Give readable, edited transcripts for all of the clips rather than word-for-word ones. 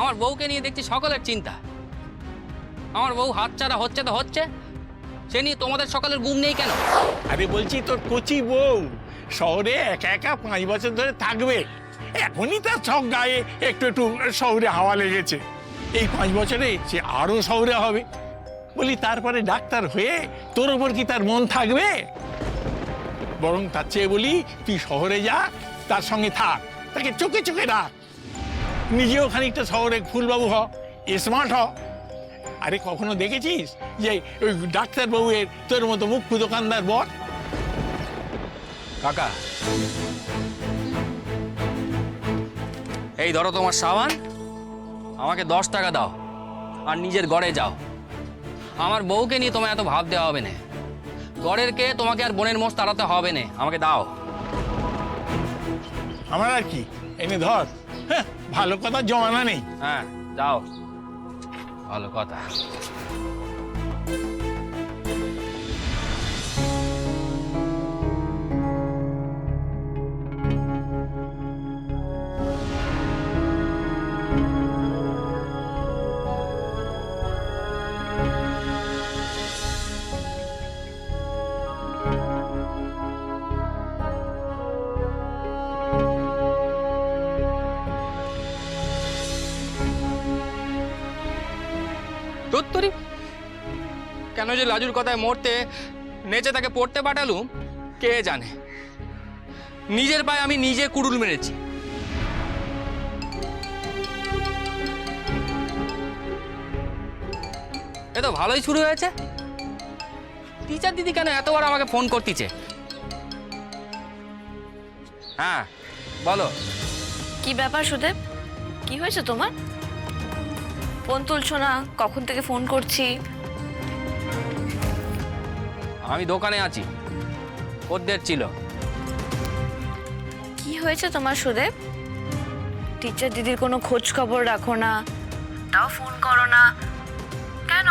আমার বউকে নিয়ে দেখছি সকলের চিন্তা। আমার বউ হাতছাড়া হচ্ছে তো হচ্ছে, সে নিয়ে তোমাদের সকলের ঘুম নেই কেন? আরে বলছি তোর কচি বউ শহরে একা একা 5 বছর ধরে থাকবে, এখনই তার সব গায়ে একটু একটু শহরে হাওয়া লেগেছে। এই 5 বছরে সে আরো শহরে হবে। বলি তারপরে ডাক্তার হয়ে তোর ওপর কি তার মন থাকবে? বরং তার চেয়ে বলি তুই শহরে যা, তার সঙ্গে থাক, তাকে চোখে চোখে রাখ, নিজেও খানিকটা শহরে ফুলবাবু হ, স্মার্ট হ। আরে কখনো দেখেছিস যে ওই ডাক্তার বাবুয়ের তোর মতো মুখ্য দোকানদার বর? কাকা, এই ধরো তোমার সাবান, আমাকে 10 টাকা দাও আর নিজের ঘরে যাও। আমার বউকে নিয়ে তোমায় এত ভাব দেওয়া হবে না। ঘরের কে তোমাকে আর বোনের মোষ তাড়াতে হবে না, আমাকে দাও। আমার আর কি, এনে ধর। হ্যাঁ, ভালো কথা জমানা নেই। হ্যাঁ যাও, ভালো কথা। তোর কেন যে লাজুর কথায় মরতে নেচে তাকে পড়তে পাঠালুম কে জানে। নিজের পায়ে আমি নিজে কুড়ুল মেরেছি। এ তো ভালোই শুরু হয়েছে। টিচার দিদি কেন এতবার আমাকে ফোন করতেছে? হ্যাঁ বলো। কি ব্যাপার সুদেব, কি হয়েছে তোমার? ফোন তুলছো না, কখন থেকে ফোন করছি। আমি দোকানে আছি, খদ্দের ছিল। কি হয়েছে তোমার সুদেব? টিচার দিদির কোনো খোঁজ খবর রাখো না, তাও ফোন করো না কেন?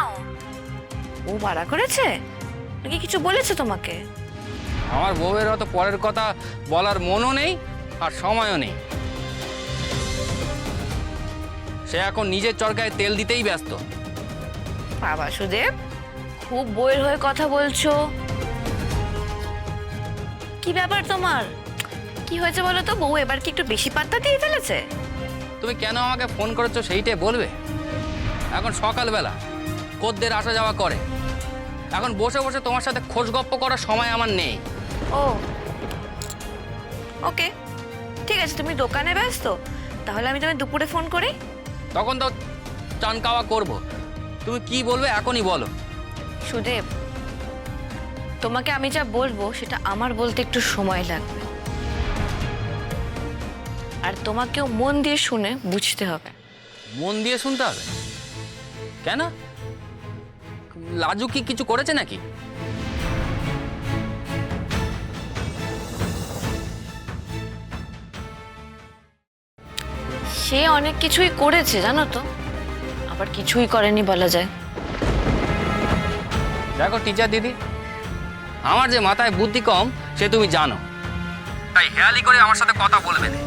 ও মারা করেছে নাকি কিছু বলেছে তোমাকে? আমার বউয়ের অত পরের কথা বলার মনও নেই আর সময়ও নেই। সে এখন নিজের চরকায় তেল দিতেই ব্যস্ত। বাবা সুদেব, খুব বইয়ের হয়ে কথা বলছো। কি ব্যাপার তোমার? কি হয়েছে বলো তো? বউ এবার কি একটু বেশি পাত্তা দিয়ে ফেলেছে? তুমি কেন আমাকে ফোন করেছো সেইটাই বলবে? এখন সকালবেলা খদ্দের আসা যাওয়া করে, এখন বসে বসে তোমার সাথে খোঁজ গপ্প করার সময় আমার নেই। ও ওকে, ঠিক আছে, তুমি দোকানে ব্যস্ত, তাহলে আমি তোমায় দুপুরে ফোন করি। তখন তো চান খাওয়া করবো। তুমি কি বলবে এখনই বলো। সুদেব, তোমাকে আমি যা বলবো সেটা আমার বলতে একটু সময় লাগবে, আর তোমাকেও মন দিয়ে শুনে বুঝতে হবে। মন দিয়ে শুনতে হবে কেন? লাজু কি কিছু করেছে নাকি? সে অনেক কিছুই করেছে জানো তো, আবার কিছুই করেনি বলা যায়। দেখো টিচার দিদি, আমার যে মাথায় বুদ্ধি কম সে তুমি জানো, তাই হেয়ালি করে আমার সাথে কথা বলবে না।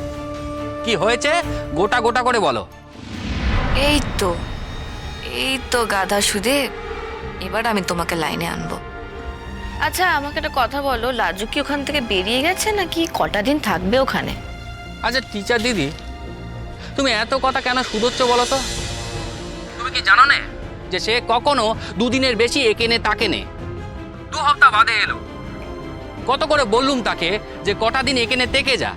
কি হয়েছে গোটা গোটা করে বলো। এই তো এই তো গাধা সুদেব, এবার আমি তোমাকে লাইনে আনবো। আচ্ছা আমাকে একটা কথা বলো, লাজু কি ওখান থেকে বেরিয়ে গেছে নাকি কটা দিন থাকবে ওখানে? আচ্ছা টিচার দিদি, তুমি এত কথা কেন শুধোচ্ছ বলো তো? তুমি কি জানো না যে সে কখনো 2 দিনের বেশি একে নে তাকে নে, 2 সপ্তাহ বাদে এলো। কত করে বললুম তাকে যে কটা দিন একে নে থেকে যা,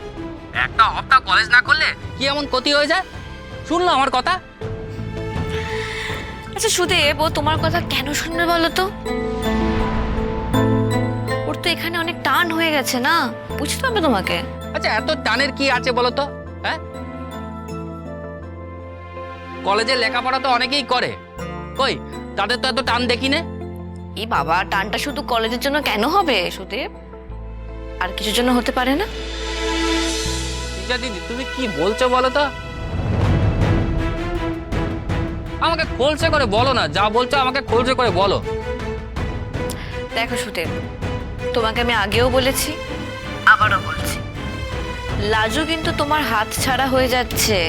একটা সপ্তাহ কলেজ না করলে কি এমন ক্ষতি হয়ে যায়? শুনলো আমার কথা? আচ্ছা সুদেব, ও তোমার কথা কেন শুনবে বলো তো? ওর তো এখানে অনেক টান হয়ে গেছে না, বুঝতে হবে তোমাকে। আচ্ছা এত টানের কি আছে বলো তো? হ্যাঁ, কলেজে লেখাপড়া তো অনেকেই করে, কই তাদের তো এত টান দেখি না। এই বাবা, টানটা শুধু কলেজের জন্য কেন হবে সুদেব? আর কিছুর জন্য হতে পারে না? টিচার দিদি তুমি কি বলছো বলো তো? আমাকে খোলসে করে বলো না, যা বলছো আমাকে খোলসে করে বলো। দেখো সুদেব, তোমাকে আমি আগেও বলেছি, আবারও বলছি, লাজু কিন্তু তোমার হাত ছাড়া হয়ে যাচ্ছে।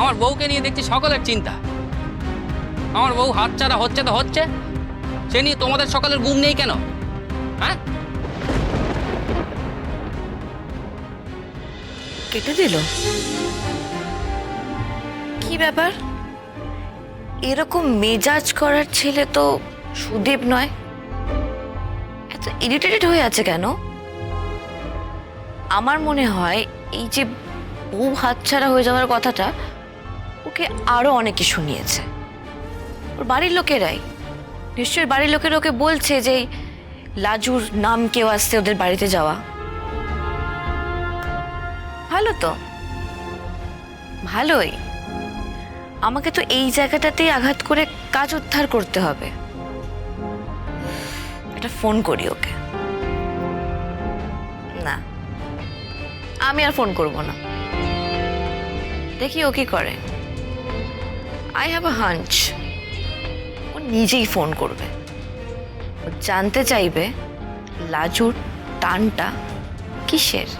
আমার বউকে নিয়ে দেখছি সকলের চিন্তা। আমার বউ হাতছাড়া হচ্ছে তো হচ্ছে, সে নিয়ে তোমাদের সকলের ঘুম নেই কেন? হ্যাঁ, কেটে দিল? কি ব্যাপার? এরকম মেজাজ করার ছেলে তো সুদীপ নয়। এত ইরিটেটেড হয়ে আছে কেন? আমার মনে হয় এই যে বউ হাতছাড়া হয়ে যাওয়ার কথাটা ওকে আরো অনেকে শুনিয়েছে, ওর বাড়ির লোকেরাই। নিশ্চয়ই বাড়ির লোকেরা ওকে বলছে যে এই লাজুর নাম কেউ আসছে ওদের বাড়িতে যাওয়া। ভালো তো, ভালোই। আমাকে তো এই জায়গাটাতেই আঘাত করে কাজ উদ্ধার করতে হবে। একটা ফোন করি ওকে। না, আমি আর ফোন করব না, দেখি ও কি করে। আই হ্যাভ আ হাঞ্চ ও নিজেই ফোন করবে। ও জানতে চাইবে লাজুর টানটা কিসের।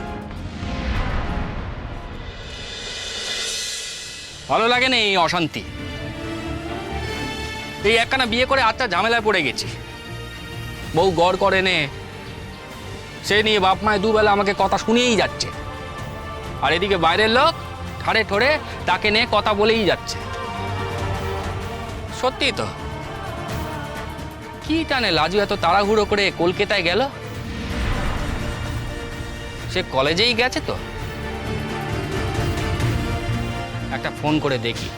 ভালো লাগে না এই অশান্তি। এই একখানা বিয়ে করে আচ্ছা ঝামেলায় পড়ে গেছি। বউ গড় করে নে, সে নিয়ে বাপ মায় দুবেলা আমাকে কথা শুনিয়েই যাচ্ছে, আর এদিকে বাইরের লোক ঠাড়ে ঠোড়ে তাকে নিয়ে কথা বলেই যাচ্ছে। সত্যি তো, কি টানে লাজু এত তাড়াহুড়ো করে কলকাতায় গেল? সে কলেজেই গেছে তো। একটা ফোন করে দেখি,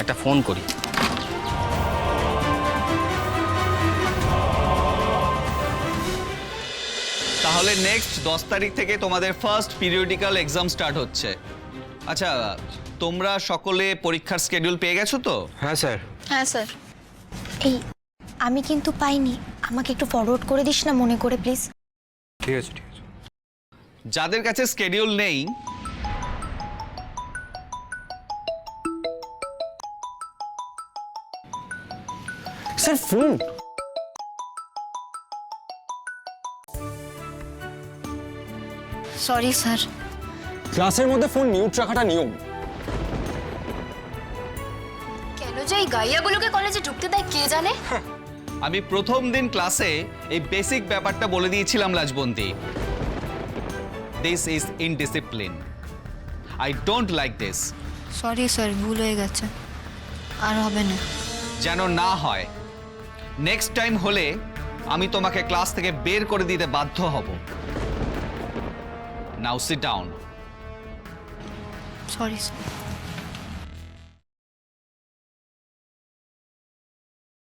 একটা ফোন করি। তাহলে নেক্সট 10 তারিখ থেকে তোমাদের ফার্স্ট পিরিয়ডিক্যাল এক্সাম স্টার্ট হচ্ছে। আচ্ছা, তোমরা সকলে পরীক্ষার শিডিউল পেয়ে গেছো তো? হ্যাঁ স্যার। হ্যাঁ স্যার। এই আমি কিন্তু পাইনি, আমাকে একটু ফরওয়ার্ড করে দিস না মনে করে প্লিজ। ঠিক আছে ঠিক আছে। যাদের কাছে শিডিউল নেই স্যার ফোন। Sorry sir. ক্লাসের মধ্যে ফোন মিউট রাখাটা নিয়ম। কেন যে এই গাইয়াগুলোকে কলেজে ঢুকতে দেয় কে জানে। আমি প্রথম দিন ক্লাসে এই বেসিক ব্যাপারটা বলে দিয়েছিলাম Lajwanti. This is indiscipline. I don't like this. Sorry sir, ভুল হয়ে গেছে, আর হবে না। যেন না হয়, নেক্সট টাইম হলে আমি তোমাকে ক্লাস থেকে বের করে দিতে বাধ্য হব। নাও সিট ডাউন। Sorry sir.